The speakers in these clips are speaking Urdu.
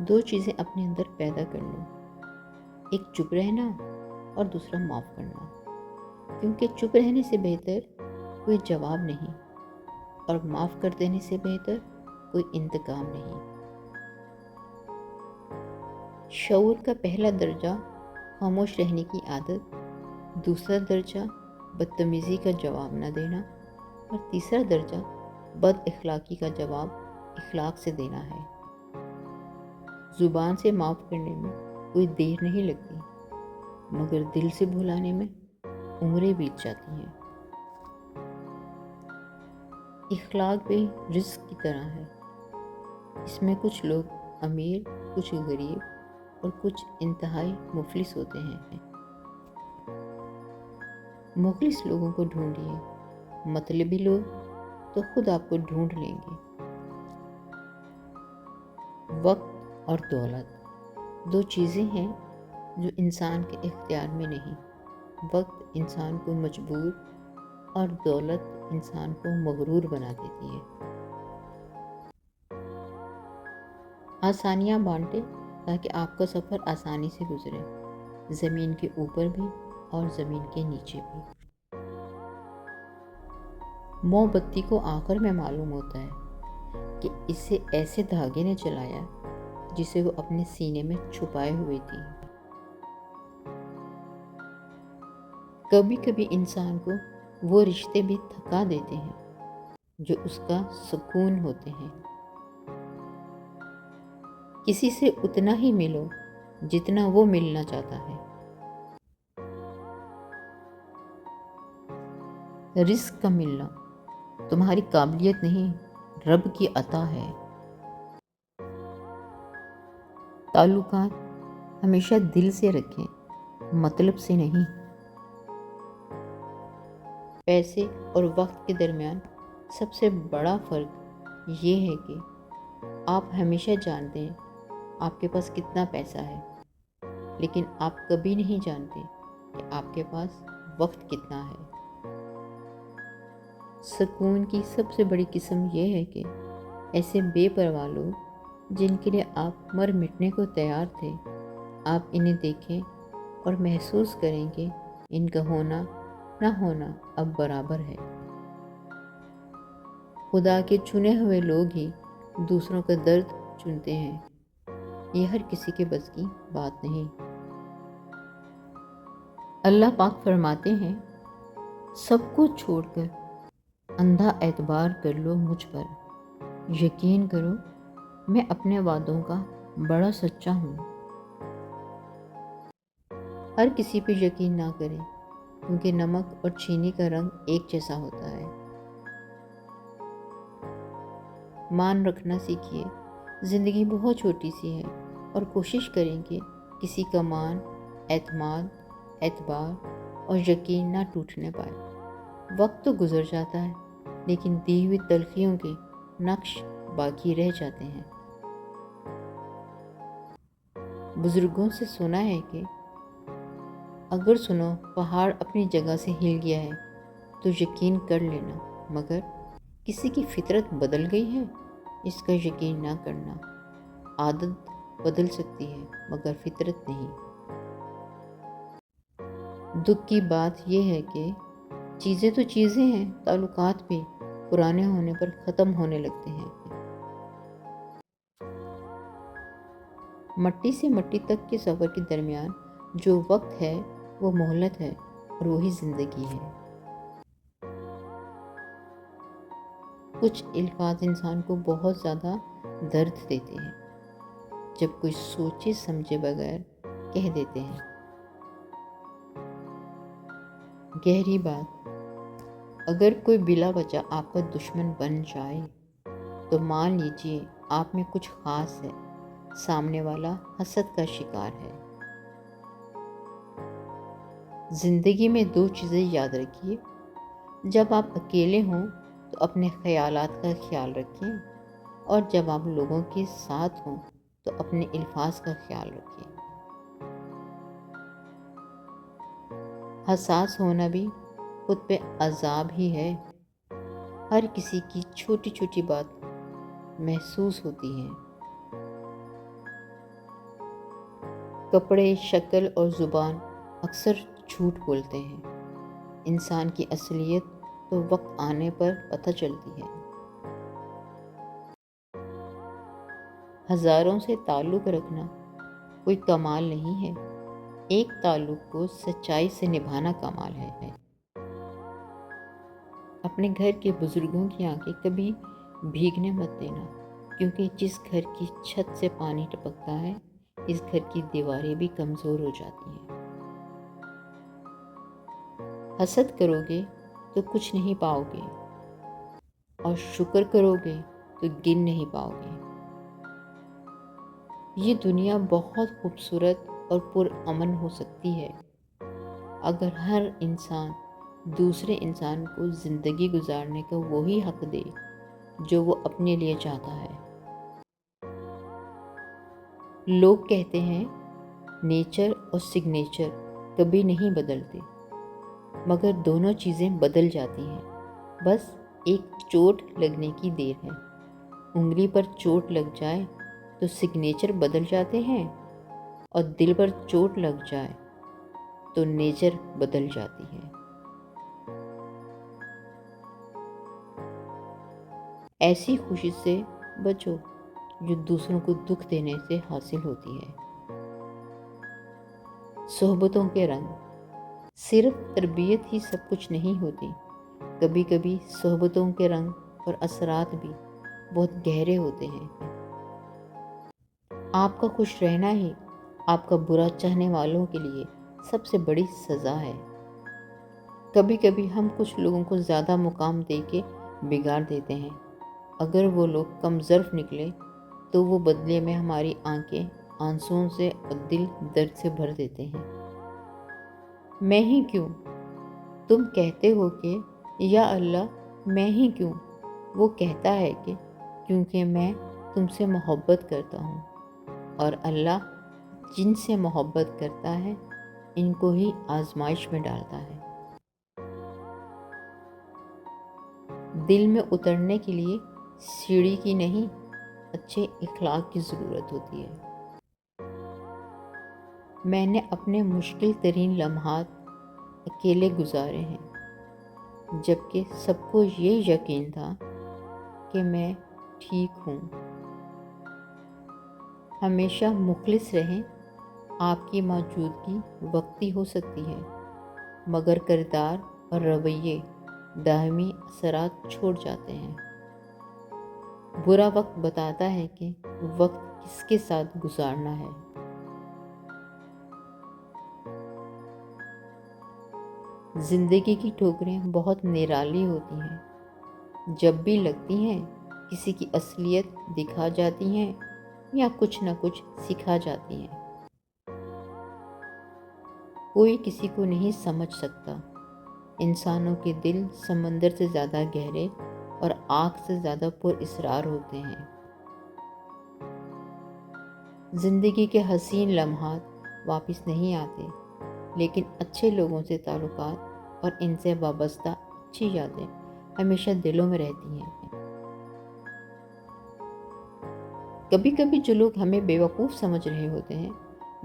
دو چیزیں اپنے اندر پیدا کر لو، ایک چپ رہنا اور دوسرا معاف کرنا، کیونکہ چپ رہنے سے بہتر کوئی جواب نہیں اور معاف کر دینے سے بہتر کوئی انتقام نہیں۔ شعور کا پہلا درجہ خاموش رہنے کی عادت، دوسرا درجہ بدتمیزی کا جواب نہ دینا اور تیسرا درجہ بد اخلاقی کا جواب اخلاق سے دینا ہے۔ زبان سے معاف کرنے میں کوئی دیر نہیں لگتی، مگر دل سے بھلانے میں عمریں بیت جاتی ہیں۔ اخلاق بھی رزق کی طرح ہے، اس میں کچھ لوگ امیر، کچھ غریب اور کچھ انتہائی مفلس ہوتے ہیں۔ مخلص لوگوں کو ڈھونڈیے، مطلبی لوگ تو خود آپ کو ڈھونڈ لیں گے۔ وقت اور دولت دو چیزیں ہیں جو انسان کے اختیار میں نہیں۔ وقت انسان کو مجبور اور دولت انسان کو مغرور بنا دیتی ہے۔ آسانیاں بانٹے تاکہ آپ کا سفر آسانی سے گزرے، زمین کے اوپر بھی اور زمین کے نیچے بھی۔ موم بتی کو آخر میں معلوم ہوتا ہے کہ اسے ایسے دھاگے نے جلایا جسے وہ اپنے سینے میں چھپائے ہوئے تھی۔ کبھی کبھی انسان کو وہ رشتے بھی تھکا دیتے ہیں جو اس کا سکون ہوتے ہیں۔ کسی سے اتنا ہی ملو جتنا وہ ملنا چاہتا ہے۔ رزق کا ملنا تمہاری قابلیت نہیں، رب کی عطا ہے۔ تعلقات ہمیشہ دل سے رکھیں، مطلب سے نہیں۔ پیسے اور وقت کے درمیان سب سے بڑا فرق یہ ہے کہ آپ ہمیشہ جانتے ہیں آپ کے پاس کتنا پیسہ ہے، لیکن آپ کبھی نہیں جانتے کہ آپ کے پاس وقت کتنا ہے۔ سکون کی سب سے بڑی قسم یہ ہے کہ ایسے بے پرواہ لوگ جن کے لیے آپ مر مٹنے کو تیار تھے، آپ انہیں دیکھیں اور محسوس کریں کہ ان کا ہونا نہ ہونا اب برابر ہے۔ خدا کے چنے ہوئے لوگ ہی دوسروں کا درد چنتے ہیں، یہ ہر کسی کے بس کی بات نہیں۔ اللہ پاک فرماتے ہیں، سب کو چھوڑ کر اندھا اعتبار کر لو مجھ پر، یقین کرو میں اپنے وعدوں کا بڑا سچا ہوں۔ ہر کسی پہ یقین نہ کریں، کیونکہ نمک اور چینی کا رنگ ایک جیسا ہوتا ہے۔ مان رکھنا سیکھیے، زندگی بہت چھوٹی سی ہے اور کوشش کریں کہ کسی کا مان، اعتماد، اعتبار اور یقین نہ ٹوٹنے پائے۔ وقت تو گزر جاتا ہے، لیکن دی ہوئی تلخیوں کے نقش باقی رہ جاتے ہیں۔ بزرگوں سے سنا ہے کہ اگر سنو پہاڑ اپنی جگہ سے ہل گیا ہے تو یقین کر لینا، مگر کسی کی فطرت بدل گئی ہے اس کا یقین نہ کرنا۔ عادت بدل سکتی ہے مگر فطرت نہیں۔ دکھ کی بات یہ ہے کہ چیزیں تو چیزیں ہیں، تعلقات بھی پرانے ہونے پر ختم ہونے لگتے ہیں۔ مٹی سے مٹی تک کے سفر کے درمیان جو وقت ہے وہ مہلت ہے اور وہی زندگی ہے۔ کچھ الفاظ انسان کو بہت زیادہ درد دیتے ہیں جب کوئی سوچے سمجھے بغیر کہہ دیتے ہیں۔ گہری بات، اگر کوئی بلا وجہ آپ کا دشمن بن جائے تو مان لیجیے آپ میں کچھ خاص ہے، سامنے والا حسد کا شکار ہے۔ زندگی میں دو چیزیں یاد رکھیے، جب آپ اکیلے ہوں تو اپنے خیالات کا خیال رکھیں، اور جب آپ لوگوں کے ساتھ ہوں تو اپنے الفاظ کا خیال رکھیں۔ حساس ہونا بھی خود پہ عذاب ہی ہے، ہر کسی کی چھوٹی چھوٹی بات محسوس ہوتی ہے۔ کپڑے، شکل اور زبان اکثر جھوٹ بولتے ہیں۔ انسان کی اصلیت تو وقت آنے پر پتہ چلتی ہے۔ ہزاروں سے تعلق رکھنا کوئی کمال نہیں ہے، ایک تعلق کو سچائی سے نبھانا کمال ہے۔ اپنے گھر کے بزرگوں کی آنکھیں کبھی بھیگنے مت دینا، کیونکہ جس گھر کی چھت سے پانی ٹپکتا ہے، اس گھر کی دیواریں بھی کمزور ہو جاتی ہیں۔ حسد کرو گے تو کچھ نہیں پاؤ گے، اور شکر کرو گے تو گن نہیں پاؤ گے۔ یہ دنیا بہت خوبصورت اور پرامن ہو سکتی ہے اگر ہر انسان دوسرے انسان کو زندگی گزارنے کا وہی حق دے جو وہ اپنے لیے چاہتا ہے۔ لوگ کہتے ہیں نیچر اور سگنیچر کبھی نہیں بدلتے، مگر دونوں چیزیں بدل جاتی ہیں، بس ایک چوٹ لگنے کی دیر ہے۔ انگلی پر چوٹ لگ جائے تو سگنیچر بدل جاتے ہیں، اور دل پر چوٹ لگ جائے تو نیچر بدل جاتی ہے۔ ایسی خوشی سے بچو جو دوسروں کو دکھ دینے سے حاصل ہوتی ہے۔ صحبتوں کے رنگ، صرف تربیت ہی سب کچھ نہیں ہوتی، کبھی کبھی صحبتوں کے رنگ اور اثرات بھی بہت گہرے ہوتے ہیں۔ آپ کا خوش رہنا ہی آپ کا برا چاہنے والوں کے لیے سب سے بڑی سزا ہے۔ کبھی کبھی ہم کچھ لوگوں کو زیادہ مقام دے کے بگاڑ دیتے ہیں۔ اگر وہ لوگ کم ظرف نکلے تو وہ بدلے میں ہماری آنکھیں آنسوؤں سے اور دل درد سے بھر دیتے ہیں۔ میں ہی کیوں؟ تم کہتے ہو کہ یا اللہ میں ہی کیوں؟ وہ کہتا ہے کہ کیونکہ میں تم سے محبت کرتا ہوں، اور اللہ جن سے محبت کرتا ہے ان کو ہی آزمائش میں ڈالتا ہے۔ دل میں اترنے کے لیے سیڑھی کی نہیں، اچھے اخلاق کی ضرورت ہوتی ہے۔ میں نے اپنے مشکل ترین لمحات اکیلے گزارے ہیں، جبکہ سب کو یہ یقین تھا کہ میں ٹھیک ہوں۔ ہمیشہ مخلص رہیں، آپ کی موجودگی وقتی ہو سکتی ہے، مگر کردار اور رویے دائمی اثرات چھوڑ جاتے ہیں۔ برا وقت بتاتا ہے کہ وقت کس کے ساتھ گزارنا ہے۔ زندگی کی ٹھوکریں بہت نرالی ہوتی ہیں، جب بھی لگتی ہیں کسی کی اصلیت دکھا جاتی ہیں یا کچھ نہ کچھ سکھا جاتی ہیں۔ کوئی کسی کو نہیں سمجھ سکتا، انسانوں کے دل سمندر سے زیادہ گہرے اور آگ سے زیادہ پر اسرار ہوتے ہیں۔ زندگی کے حسین لمحات واپس نہیں آتے، لیکن اچھے لوگوں سے تعلقات اور ان سے وابستہ اچھی یادیں ہمیشہ دلوں میں رہتی ہیں۔ کبھی کبھی جو لوگ ہمیں بیوقوف سمجھ رہے ہوتے ہیں،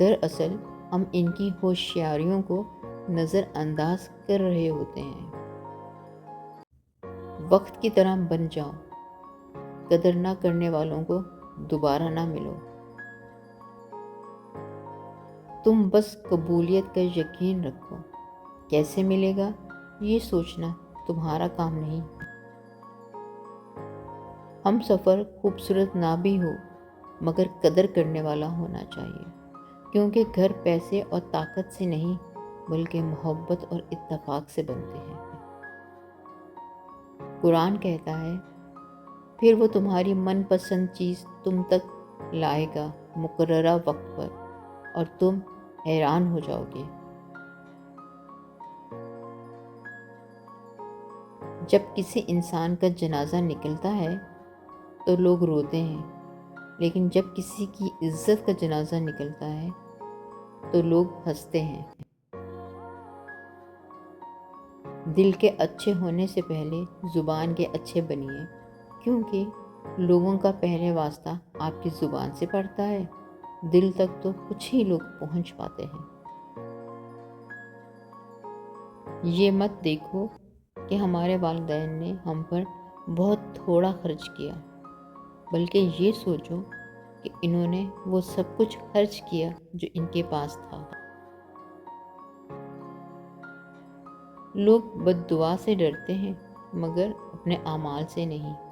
دراصل ہم ان کی ہوشیاریوں کو نظر انداز کر رہے ہوتے ہیں۔ وقت کی طرح بن جاؤ، قدر نہ کرنے والوں کو دوبارہ نہ ملو۔ تم بس قبولیت کا یقین رکھو، کیسے ملے گا یہ سوچنا تمہارا کام نہیں۔ ہم سفر خوبصورت نہ بھی ہو، مگر قدر کرنے والا ہونا چاہیے، کیونکہ گھر پیسے اور طاقت سے نہیں بلکہ محبت اور اتفاق سے بنتے ہیں۔ قرآن کہتا ہے پھر وہ تمہاری من پسند چیز تم تک لائے گا مقررہ وقت پر، اور تم حیران ہو جاؤ گے۔ جب کسی انسان کا جنازہ نکلتا ہے تو لوگ روتے ہیں، لیکن جب کسی کی عزت کا جنازہ نکلتا ہے تو لوگ ہنستے ہیں۔ دل کے اچھے ہونے سے پہلے زبان کے اچھے بنیے، کیونکہ لوگوں کا پہلے واسطہ آپ کی زبان سے پڑتا ہے۔ دل تک تو کچھ ہی لوگ پہنچ پاتے ہیں۔ یہ مت دیکھو کہ ہمارے والدین نے ہم پر بہت تھوڑا خرچ کیا، بلکہ یہ سوچو کہ انہوں نے وہ سب کچھ خرچ کیا جو ان کے پاس تھا۔ لوگ بد دعا سے ڈرتے ہیں مگر اپنے اعمال سے نہیں۔